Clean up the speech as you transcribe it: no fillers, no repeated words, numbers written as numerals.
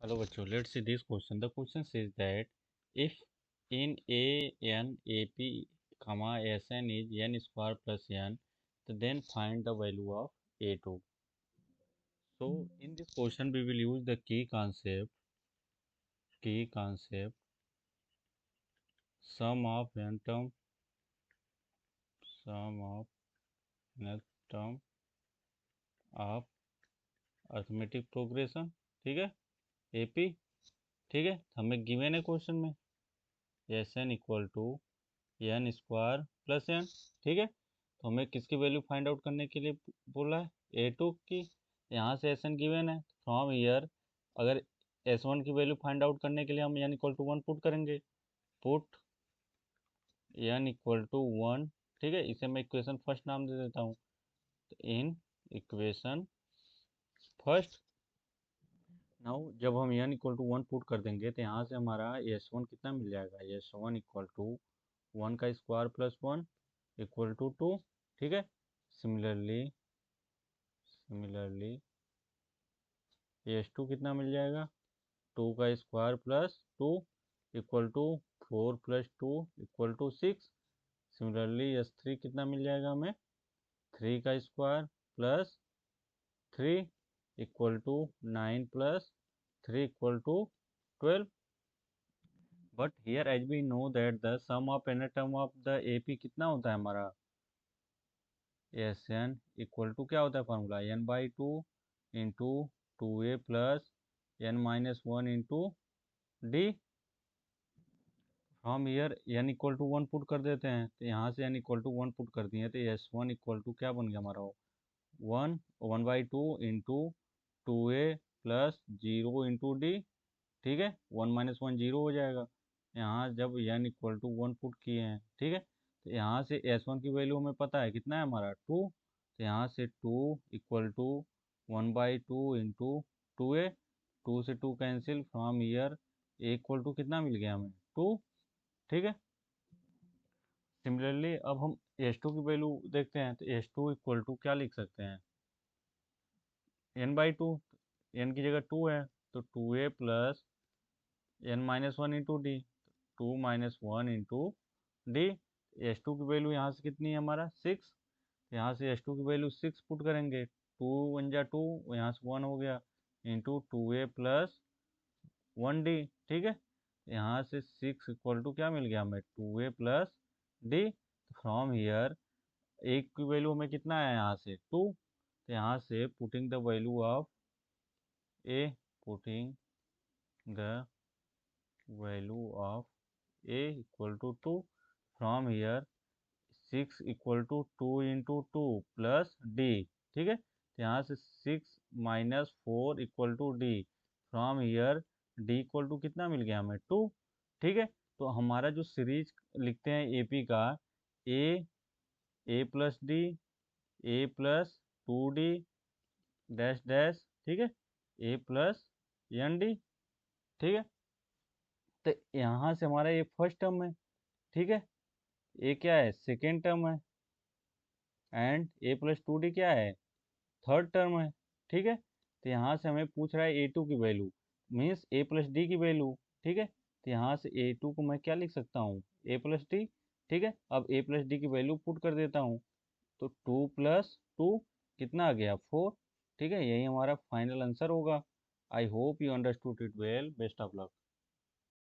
Hello, bachcho. Let's see this question. The question says that if in an AP, comma Sn is n square plus n, then find the value of A2. So in this question, we will use the key concept, sum of n term, sum of nth term of arithmetic progression. ठीक है, AP. ठीक है, हमें given है question में S N equal to N square plus N. ठीक है, तो हमें किसकी वैल्यू फाइंड आउट करने के लिए बोला है, A2 की। यहाँ से एस एन गिवन है, फ्रॉम ईयर अगर S1 की वैल्यू फाइंड आउट करने के लिए हम एन इक्वल टू 1 पुट करेंगे, पुट एन इक्वल टू 1। ठीक है, इसे मैं इक्वेशन फर्स्ट नाम दे देता हूँ। तो इन इक्वेशन फर्स्ट, नाउ जब हम एन इक्वल टू 1 पुट कर देंगे तो यहाँ से हमारा S1 कितना मिल जाएगा, S1 इक्वल टू 1 का स्क्वायर प्लस 1 इक्वल टू 2। ठीक है, सिमिलरली S2 कितना मिल जाएगा, 2 का square plus 2 equal to 4 plus 2 equal to 6। Similarly S3 कितना मिल जाएगा हमें, 3 का square plus 3 equal to 9 plus 3 equal to 12। But here as we know that the sum of any term of the AP कितना होता है हमारा, Sn इक्वल टू क्या होता है formula, n/2 into 2a plus n-1 into D. हम here n equal to 1 put कर देते हैं, तो यहाँ से n इक्वल टू 1 पुट कर दिए तो S1 इक्वल टू क्या बन गया हमारा, 1/2 into 2a plus 0 into D. ठीक है, 1-1 0 हो जाएगा। यहाँ जब n इक्वल टू 1 पुट किए हैं, ठीक है, तो यहाँ से S1 की वैल्यू हमें पता है कितना है हमारा 2। तो यहाँ से 2 इक्वल टू 1/2 इंटू 2a, 2 से 2 cancel, from here a equal to कितना मिल गया हमें, 2। ठीक है, सिमिलरली अब हम S2 की वैल्यू देखते हैं, तो S2 इक्वल टू क्या लिख सकते हैं, n/2, n की जगह 2 है तो 2a plus n-1 into D, 2 - 1 into D. S2 की वैल्यू यहाँ से कितनी है हमारा 6, यहाँ से S2 की वैल्यू 6 पुट करेंगे, 2 1 जा 2, यहाँ से 1 हो गया, इंटू 2a प्लस 1d। ठीक है, यहाँ से 6 इक्वल टू क्या मिल गया हमें, 2a plus D. From here एक की वैल्यू हमें कितना है यहाँ से 2, तो यहाँ से putting the value of a, putting the value of a equal to 2, from here 6 equal to 2 into 2 plus D. ठीक है, तो यहाँ से 6 - 4 equal to D, from here D equal to कितना मिल गया हमें 2। ठीक है, तो हमारा जो सीरीज लिखते हैं एपी का, ए प्लस डी, ए प्लस 2d डैश डैश। ठीक है, ए प्लस एन डी। ठीक है, तो यहाँ से हमारा ये फर्स्ट टर्म है। ठीक है, ए क्या है, सेकेंड टर्म है, एंड ए प्लस 2d क्या है, थर्ड टर्म है। ठीक है, तो यहाँ से हमें पूछ रहा है A2 की वैल्यू, मीन्स ए प्लस डी की वैल्यू। ठीक है, तो यहाँ से A2 को मैं क्या लिख सकता हूँ, ए प्लस डी। ठीक है, अब ए प्लस डी की वैल्यू पुट कर देता हूँ, तो 2 + 2 कितना आ गया, 4। ठीक है, यही हमारा फाइनल आंसर होगा। I hope you understood it well, best of luck.